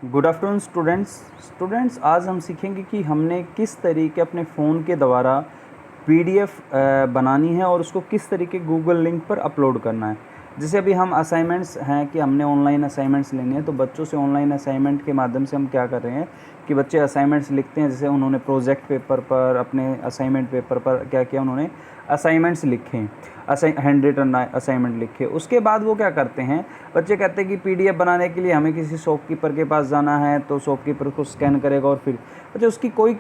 Good afternoon students आज हम सीखेंगे कि हमने किस तरीके अपने फ़ोन के द्वारा पीडीएफ बनानी है और उसको किस तरीके गूगल लिंक पर अपलोड करना है। जैसे अभी हम असाइनमेंट्स हैं कि हमने ऑनलाइन असाइनमेंट्स लेने हैं, तो बच्चों से ऑनलाइन असाइनमेंट के माध्यम से हम क्या कर रहे हैं कि बच्चे असाइनमेंट्स लिखते हैं। जैसे उन्होंने प्रोजेक्ट पेपर पर, अपने असाइनमेंट पेपर पर क्या किया, उन्होंने असाइनमेंट्स लिखे, हैंड रिटन असाइनमेंट लिखे। उसके बाद वो क्या करते हैं, बच्चे कहते हैं कि पीडीएफ बनाने के लिए हमें किसी शॉपकीपर के पास जाना है, तो शॉपकीपर को स्कैन करेगा और फिर बच्चे उसकी कोई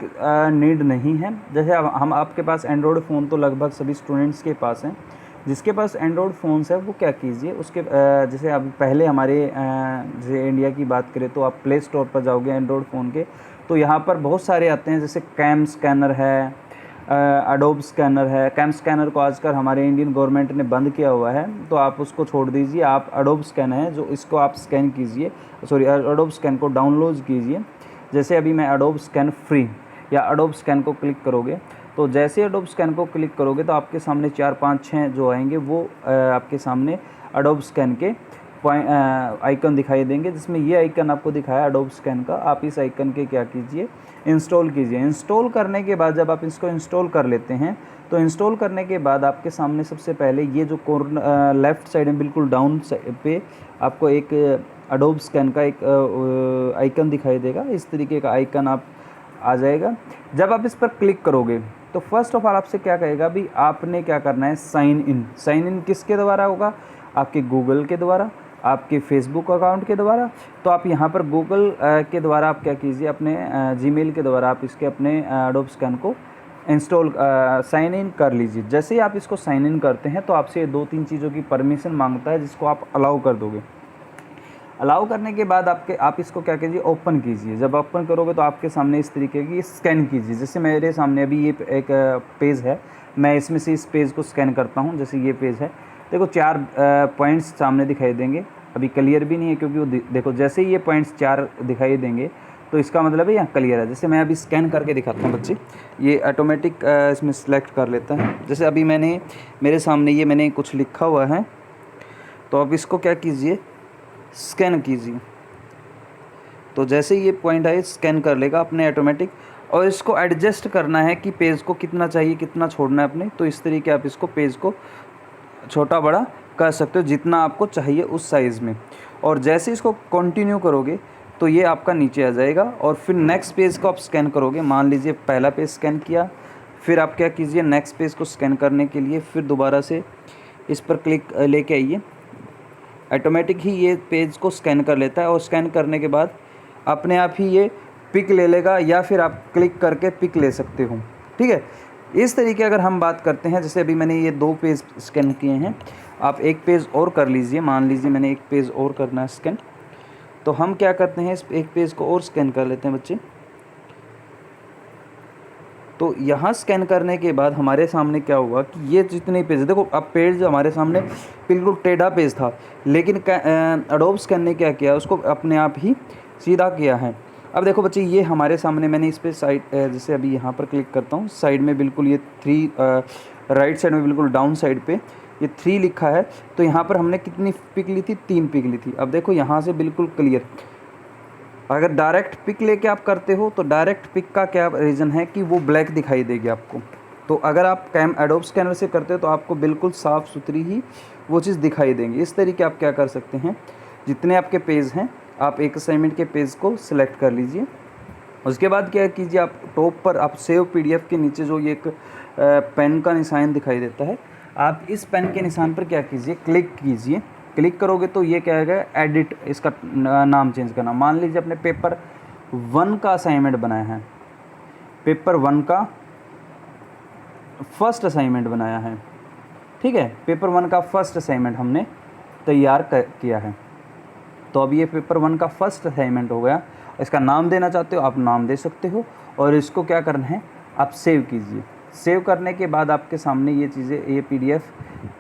नीड नहीं है। जैसे अब हम आपके पास एंड्रॉयड फ़ोन तो लगभग सभी स्टूडेंट्स के पास हैं। जिसके पास एंड्रॉयड फ़ोन्स है वो क्या कीजिए, उसके जैसे अब पहले हमारे जैसे इंडिया की बात करें तो आप प्ले स्टोर पर जाओगे एंड्रॉयड फ़ोन के, तो यहाँ पर बहुत सारे आते हैं। जैसे कैम स्कैनर है, एडोब स्कैनर है। कैम स्कैनर को आजकल हमारे इंडियन गवर्नमेंट ने बंद किया हुआ है, तो आप उसको छोड़ दीजिए। आप एडोब स्कैन है जो इसको आप स्कैन कीजिए, एडोब स्कैन को डाउनलोड कीजिए। जैसे अभी मैं एडोब स्कैन फ्री या एडोब स्कैन को क्लिक करोगे, तो जैसे एडोब स्कैन को क्लिक करोगे तो आपके सामने 4 5 6 जो आएंगे वो आपके सामने एडोब स्कैन के आइकन दिखाई देंगे, जिसमें ये आइकन आपको दिखाया एडोब स्कैन का। आप इस आइकन के क्या कीजिए, इंस्टॉल कीजिए। इंस्टॉल करने के बाद जब आप इसको इंस्टॉल कर लेते हैं, तो इंस्टॉल करने के बाद आपके सामने सबसे पहले ये जो कॉर्नर लेफ़्ट साइड में बिल्कुल डाउन साइड पे आपको एक एडोब स्कैन का एक आइकन दिखाई देगा। इस तरीके का आइकन आप आ जाएगा। जब आप इस पर क्लिक करोगे तो फर्स्ट ऑफ ऑल आपसे क्या कहेगा, भी आपने क्या करना है, साइन इन। साइन इन किसके द्वारा होगा, आपके गूगल के द्वारा, आपके फेसबुक अकाउंट के द्वारा। तो आप यहाँ पर गूगल के द्वारा आप क्या कीजिए, अपने जीमेल के द्वारा आप इसके अपने एडोब स्कैन को इंस्टॉल साइन इन कर लीजिए। जैसे ही आप इसको साइन इन करते हैं तो आपसे 2-3 चीज़ों की परमिशन मांगता है, जिसको आप अलाउ कर दोगे। अलाउ करने के बाद आप इसको क्या कीजिए, ओपन कीजिए। जब ओपन करोगे तो आपके सामने इस तरीके की स्कैन कीजिए। जैसे मेरे सामने अभी ये एक पेज है, मैं इसमें से इस पेज को स्कैन करता हूँ। जैसे ये पेज है, देखो 4 पॉइंट्स सामने दिखाई देंगे। अभी क्लियर भी नहीं है क्योंकि वो देखो जैसे ही ये पॉइंट्स 4 दिखाई देंगे तो इसका मतलब है यहाँ क्लियर है। जैसे मैं अभी स्कैन करके दिखाता हूँ बच्चे, ये ऑटोमेटिक इसमें सेलेक्ट कर लेता है। जैसे अभी मेरे सामने ये मैंने कुछ लिखा हुआ है, तो अब इसको क्या कीजिए, स्कैन कीजिए। तो जैसे ही ये पॉइंट आए स्कैन कर लेगा अपने ऑटोमेटिक। और इसको एडजस्ट करना है कि पेज को कितना चाहिए, कितना छोड़ना है अपने। तो इस तरीके आप इसको पेज को छोटा बड़ा कर सकते हो जितना आपको चाहिए उस साइज़ में। और जैसे इसको कंटिन्यू करोगे तो ये आपका नीचे आ जाएगा। और फिर नेक्स्ट पेज को आप स्कैन करोगे। मान लीजिए पहला पेज स्कैन किया, फिर आप क्या कीजिए, नेक्स्ट पेज को स्कैन करने के लिए फिर दोबारा से इस पर क्लिक लेके आइए। ऑटोमेटिक ही ये पेज को स्कैन कर लेता है और स्कैन करने के बाद अपने आप ही ये पिक ले लेगा, या फिर आप क्लिक करके पिक ले सकते हो। ठीक है, इस तरीके अगर हम बात करते हैं, जैसे अभी मैंने ये 2 पेज स्कैन किए हैं, आप एक पेज और कर लीजिए। मान लीजिए मैंने एक पेज और करना है स्कैन, तो हम क्या करते हैं, इस एक पेज को और स्कैन कर लेते हैं बच्चे। तो यहाँ स्कैन करने के बाद हमारे सामने क्या हुआ कि ये जितने पेज, देखो अब पेज हमारे सामने बिल्कुल टेढ़ा पेज था, लेकिन एडोब स्कैन ने क्या किया, उसको अपने आप ही सीधा किया है। अब देखो बच्चे, ये हमारे सामने मैंने इस पर साइड, जैसे अभी यहाँ पर क्लिक करता हूँ, साइड में बिल्कुल ये 3 राइट साइड में बिल्कुल डाउन साइड पे ये 3 लिखा है। तो यहाँ पर हमने कितनी पिक ली थी, 3 पिक ली थी। अब देखो यहाँ से बिल्कुल क्लियर। अगर डायरेक्ट पिक लेके आप करते हो तो डायरेक्ट पिक का क्या रीज़न है कि वो ब्लैक दिखाई देगी आपको। तो अगर आप एडोब स्कैनर से करते हो तो आपको बिल्कुल साफ़ सुथरी ही वो चीज़ दिखाई देंगी। इस तरीके आप क्या कर सकते हैं, जितने आपके पेज हैं आप एक असाइनमेंट के पेज को सिलेक्ट कर लीजिए। उसके बाद क्या कीजिए, आप टॉप पर आप सेव पीडीएफ के नीचे जो ये एक पेन का निशान दिखाई देता है, आप इस पेन के निशान पर क्या कीजिए, क्लिक कीजिए। क्लिक करोगे तो ये क्या है, एडिट, इसका नाम चेंज करना। मान लीजिए अपने पेपर 1 का असाइनमेंट बनाया है, पेपर 1 का फर्स्ट असाइनमेंट बनाया है। ठीक है, पेपर 1 का फर्स्ट असाइनमेंट हमने तैयार किया है। तो अब ये पेपर 1 का फर्स्ट असाइनमेंट हो गया। इसका नाम देना चाहते हो आप नाम दे सकते हो, और इसको क्या करना है, आप सेव कीजिए। सेव करने के बाद आपके सामने ये चीज़ें, ये पीडीएफ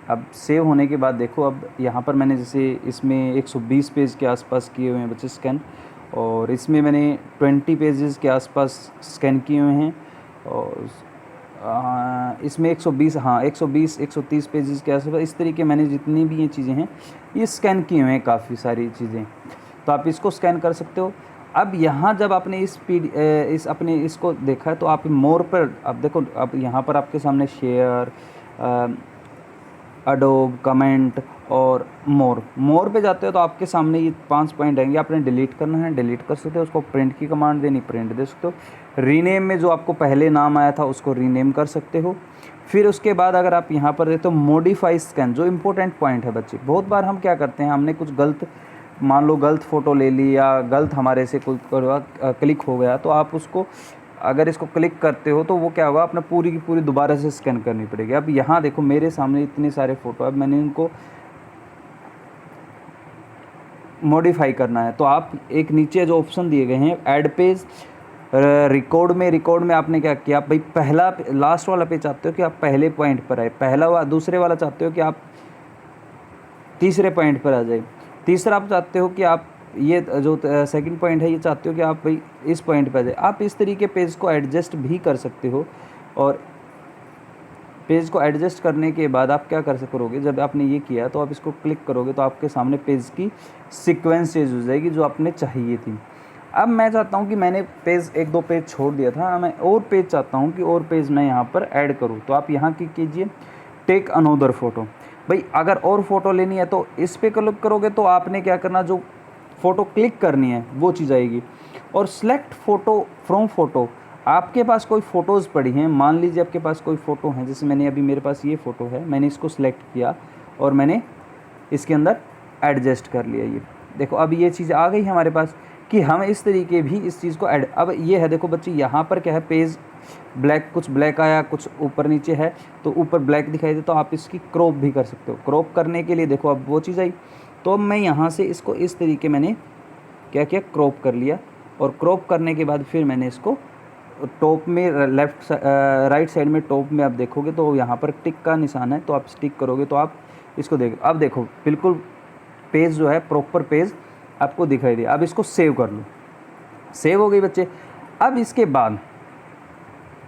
अब सेव होने के बाद देखो, अब यहाँ पर मैंने जैसे इसमें 120 पेज के आसपास किए हुए हैं बच्चे स्कैन, और इसमें मैंने 20 पेजेस के आसपास स्कैन किए हुए हैं, और इसमें 120, हाँ 120-130 पेजेस के आसपास। इस तरीके मैंने जितनी भी ये चीज़ें हैं ये स्कैन किए हुए हैं, काफ़ी सारी चीज़ें। तो आप इसको स्कैन कर सकते हो। अब यहाँ जब आपने इस अपने इसको देखा तो आप मोर पर अब देखो, अब यहाँ पर आपके सामने शेयर, अडोब, कमेंट और मोर पे जाते हो तो आपके सामने ये 5 पॉइंट आएंगे। आपने डिलीट करना है, डिलीट कर सकते हो, उसको प्रिंट की कमांड देनी, प्रिंट दे सकते हो। रीनेम में जो आपको पहले नाम आया था उसको रीनेम कर सकते हो। फिर उसके बाद अगर आप यहाँ पर देते हो मॉडिफाई स्कैन, जो इंपॉर्टेंट पॉइंट है बच्चे, बहुत बार हम क्या करते हैं, हमने कुछ गलत, मान लो गलत फ़ोटो ले ली या गलत हमारे से कोई क्लिक हो गया, तो आप उसको अगर इसको क्लिक करते हो तो वो क्या होगा, अपना पूरी की पूरी दोबारा से स्कैन करनी पड़ेगी। अब यहाँ देखो मेरे सामने इतने सारे फ़ोटो, अब मैंने इनको मॉडिफाई करना है तो आप एक नीचे जो ऑप्शन दिए गए हैं ऐड पेज, रिकॉर्ड में आपने क्या किया भाई, पहला लास्ट वाला पेज चाहते हो कि आप पहले पॉइंट पर आए, दूसरे वाला चाहते हो कि आप तीसरे पॉइंट पर आ जाए, तीसरा आप चाहते हो कि आप ये जो सेकंड पॉइंट है ये चाहते हो कि आप भाई इस पॉइंट पर आ जाए। आप इस तरीके पेज को एडजस्ट भी कर सकते हो। और पेज को एडजस्ट करने के बाद आप क्या कर करोगे, जब आपने ये किया तो आप इसको क्लिक करोगे तो आपके सामने पेज की सीक्वेंस चेंज हो जाएगी जो आपने चाहिए थी। अब मैं चाहता हूँ कि मैंने पेज 1-2 पेज छोड़ दिया था, मैं और पेज चाहता हूँ कि और पेज मैं यहाँ पर ऐड करूँ, तो आप यहाँ क्लिक कीजिए टेक अनोदर फ़ोटो। भाई अगर और फ़ोटो लेनी है तो इस पर क्लिक करोगे तो आपने क्या करना, जो फ़ोटो क्लिक करनी है वो चीज़ आएगी। और सिलेक्ट फ़ोटो फ्रॉम फ़ोटो, आपके पास कोई फ़ोटोज़ पड़ी हैं, मान लीजिए आपके पास कोई फ़ोटो है, जैसे मैंने अभी मेरे पास ये फ़ोटो है, मैंने इसको सिलेक्ट किया और मैंने इसके अंदर एडजस्ट कर लिया। ये देखो अब ये चीज़ आ गई हमारे पास कि हम इस तरीके भी इस चीज़ को ऐड, अब ये है देखो बच्चे, यहाँ पर क्या है, पेज ब्लैक, कुछ ब्लैक आया, कुछ ऊपर नीचे है, तो ऊपर ब्लैक दिखाई दे तो आप इसकी क्रॉप भी कर सकते हो। क्रॉप करने के लिए देखो अब वो चीज़ आई, तो मैं यहाँ से इसको इस तरीके मैंने क्या किया, क्रॉप कर लिया। और क्रॉप करने के बाद फिर मैंने इसको टॉप में राइट साइड में टॉप में आप देखोगे तो यहाँ पर टिक का निशान है, तो आप टिक करोगे तो आप इसको अब देखो बिल्कुल पेज जो है प्रॉपर पेज आपको दिखाई दे। अब इसको सेव कर लो, सेव हो गई बच्चे। अब इसके बाद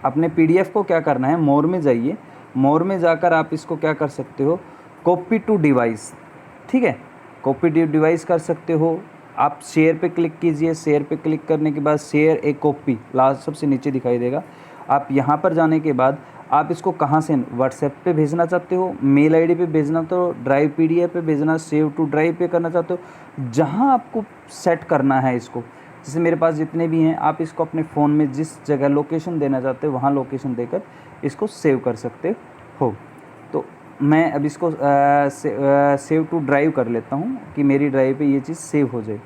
अपने PDF को क्या करना है, मोर में जाइए, मोर में जाकर आप इसको क्या कर सकते हो, कॉपी टू डिवाइस, ठीक है, कॉपी टू डिवाइस कर सकते हो। आप शेयर पे क्लिक कीजिए, शेयर पे क्लिक करने के बाद शेयर ए कॉपी लास्ट सबसे नीचे दिखाई देगा। आप यहाँ पर जाने के बाद आप इसको कहाँ से, व्हाट्सएप पे भेजना चाहते हो, मेल आईडी पे भेजना, तो ड्राइव PDF पे भेजना, सेव टू ड्राइव पे करना चाहते हो, जहाँ आपको सेट करना है इसको, जैसे मेरे पास जितने भी हैं, आप इसको अपने फ़ोन में जिस जगह लोकेशन देना चाहते हो वहाँ लोकेशन देकर इसको सेव कर सकते हो। तो मैं अब इसको सेव टू ड्राइव कर लेता हूँ कि मेरी ड्राइव पे ये चीज़ सेव हो जाए।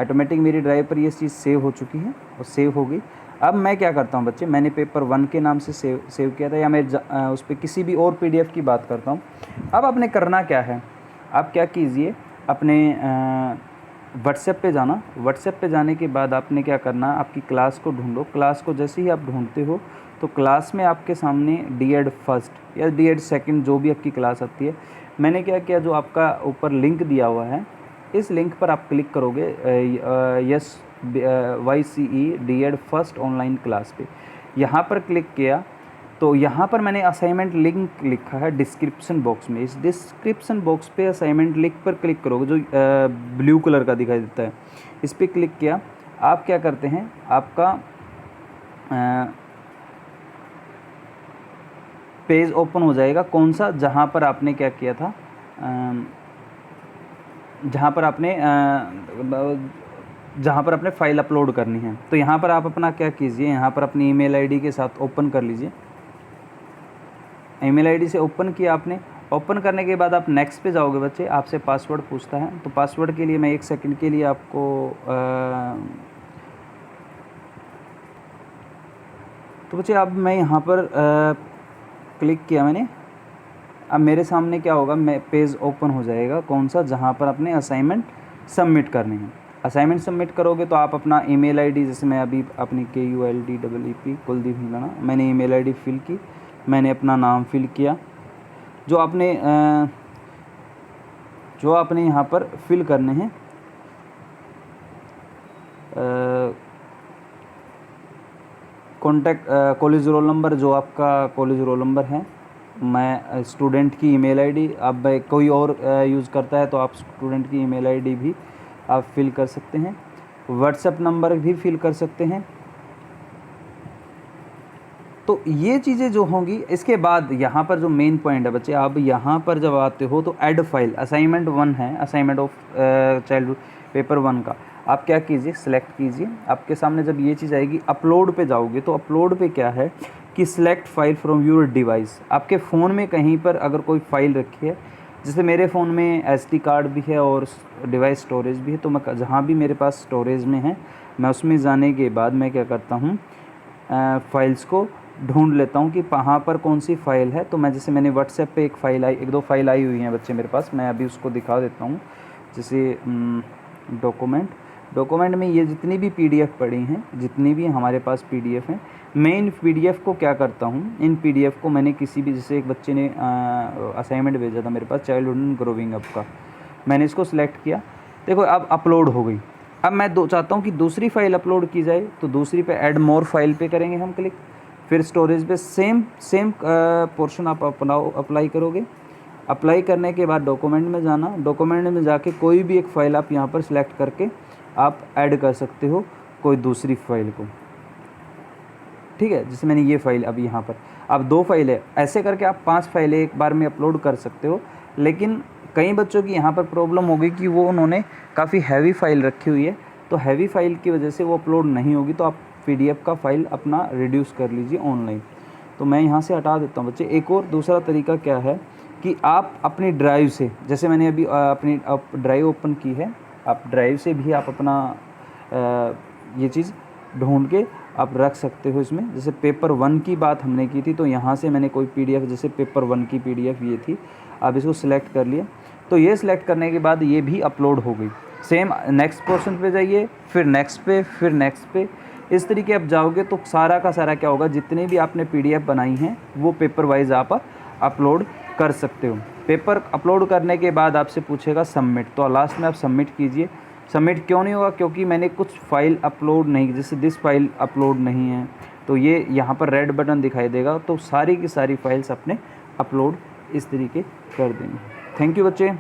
ऑटोमेटिक मेरी ड्राइव पर ये चीज़ सेव हो चुकी है और सेव हो गई। अब मैं क्या करता हूँ बच्चे, मैंने पेपर 1 के नाम से सेव किया था, या मैं उस पर किसी भी और PDF की बात करता हूँ। अब आपने करना क्या है, आप क्या कीजिए, अपने व्हाट्सएप पे जाना, व्हाट्सएप पे जाने के बाद आपने क्या करना, आपकी क्लास को ढूंढो। क्लास को जैसे ही आप ढूंढते हो तो क्लास में आपके सामने D.Ed फर्स्ट या D.Ed सेकंड जो भी आपकी क्लास आती है, मैंने क्या किया, जो आपका ऊपर लिंक दिया हुआ है इस लिंक पर आप क्लिक करोगे, yes YCE D.Ed first online class पे, यहाँ पर क्लिक किया तो यहाँ पर मैंने असाइनमेंट लिंक लिखा है डिस्क्रिप्शन बॉक्स में। इस डिस्क्रिप्शन बॉक्स पे असाइनमेंट लिंक पर क्लिक करोगे जो ब्लू कलर का दिखाई देता है, इस पर क्लिक किया। आप क्या करते हैं, आपका पेज ओपन हो जाएगा, कौन सा, जहाँ पर आपने क्या किया था, जहाँ पर आपने फ़ाइल अपलोड करनी है। तो यहाँ पर आप अपना क्या कीजिए, यहाँ पर अपनी ईमेल आईडी के साथ ओपन कर लीजिए। ईमेल आईडी से ओपन किया आपने, ओपन करने के बाद आप नेक्स्ट पे जाओगे बच्चे, आपसे पासवर्ड पूछता है, तो पासवर्ड के लिए मैं 1 सेकंड के लिए आपको तो बच्चे अब मैं यहाँ पर क्लिक किया मैंने, अब मेरे सामने क्या होगा, मैं पेज ओपन हो जाएगा, कौन सा, जहाँ पर अपने असाइनमेंट सबमिट करने हैं। असाइनमेंट सबमिट करोगे तो आप अपना ईमेल आईडी, जैसे मैं अभी अपनी KULDEEP कुलदीप हिलाना, मैंने ईमेल आईडी फिल की, मैंने अपना नाम फिल किया, जो आपने यहाँ पर फिल करने हैं, कॉन्टैक्ट कॉलेज रोल नंबर, जो आपका कॉलेज रोल नंबर है, मैं स्टूडेंट की ईमेल आईडी, अब कोई और यूज़ करता है तो आप स्टूडेंट की ईमेल आईडी भी आप फिल कर सकते हैं। व्हाट्सएप नंबर भी फिल कर सकते हैं। तो ये चीज़ें जो होंगी, इसके बाद यहाँ पर जो मेन पॉइंट है बच्चे, आप यहाँ पर जब आते हो तो ऐड फाइल, असाइनमेंट 1 है, असाइनमेंट ऑफ चाइल्ड पेपर 1 का, आप क्या कीजिए, सिलेक्ट कीजिए। आपके सामने जब ये चीज़ आएगी, अपलोड पे जाओगे तो अपलोड पे क्या है कि select file from your device. आपके फ़ोन में कहीं पर अगर कोई फ़ाइल रखी है, जैसे मेरे फ़ोन में SD कार्ड भी है और डिवाइस स्टोरेज भी है, तो मैं जहाँ भी मेरे पास स्टोरेज में है, मैं उसमें जाने के बाद मैं क्या करता हूँ, फाइल्स को ढूंढ लेता हूँ कि वहाँ पर कौन सी फ़ाइल है। तो मैं जैसे मैंने व्हाट्सएप पे एक दो फाइल आई हुई हैं बच्चे मेरे पास, मैं अभी उसको दिखा देता हूँ। जैसे डॉक्यूमेंट में ये जितनी भी PDF पड़ी हैं, जितनी भी हमारे पास PDF हैं, मैं इन PDF को क्या करता हूँ, इन PDF को मैंने किसी भी, जैसे एक बच्चे ने असाइनमेंट भेजा था मेरे पास चाइल्डहुड ग्रोइंग अप का, मैंने इसको सिलेक्ट किया, देखो अब अपलोड हो गई। अब मैं चाहता हूँ कि दूसरी फ़ाइल अपलोड की जाए, तो दूसरी पे ऐड मोर फाइल पे करेंगे हम क्लिक, फिर स्टोरेज पे सेम पोर्शन आप अप्लाई करोगे। अप्लाई करने के बाद डॉक्यूमेंट में जाना, डॉक्यूमेंट में जाके कोई भी एक फ़ाइल आप यहाँ पर सिलेक्ट करके आप ऐड कर सकते हो कोई दूसरी फ़ाइल को, ठीक है। जैसे मैंने ये फ़ाइल अभी यहाँ पर, अब 2 फाइल है, ऐसे करके आप 5 फाइलें एक बार में अपलोड कर सकते हो। लेकिन कई बच्चों की यहाँ पर प्रॉब्लम होगी कि वो उन्होंने काफ़ी हैवी फ़ाइल रखी हुई है, तो हैवी फ़ाइल की वजह से वो अपलोड नहीं होगी, तो आप PDF का फ़ाइल अपना रिड्यूस कर लीजिए ऑनलाइन। तो मैं यहाँ से हटा देता हूँ बच्चे। एक और दूसरा तरीका क्या है कि आप अपनी ड्राइव से, जैसे मैंने अभी अपनी ड्राइव ओपन की है, आप ड्राइव से भी आप अपना ये चीज़ ढूंढ के आप रख सकते हो इसमें। जैसे पेपर 1 की बात हमने की थी, तो यहाँ से मैंने कोई PDF, जैसे पेपर 1 की PDF ये थी, आप इसको सिलेक्ट कर लिए, तो ये सिलेक्ट करने के बाद ये भी अपलोड हो गई। सेम नेक्स्ट पोर्शन पे जाइए, फिर नेक्स्ट पे, फिर नेक्स्ट पे, इस तरीके आप जाओगे तो सारा का सारा क्या होगा, जितने भी आपने PDF बनाई हैं वो पेपर वाइज आप अपलोड कर सकते हो। पेपर अपलोड करने के बाद आपसे पूछेगा सबमिट, तो लास्ट में आप सबमिट कीजिए। सबमिट क्यों नहीं होगा, क्योंकि मैंने कुछ फ़ाइल अपलोड नहीं, जैसे दिस फाइल अपलोड नहीं है, तो ये यहाँ पर रेड बटन दिखाई देगा, तो सारी की सारी फाइल्स अपने अपलोड इस तरीके कर देंगे। थैंक यू बच्चे।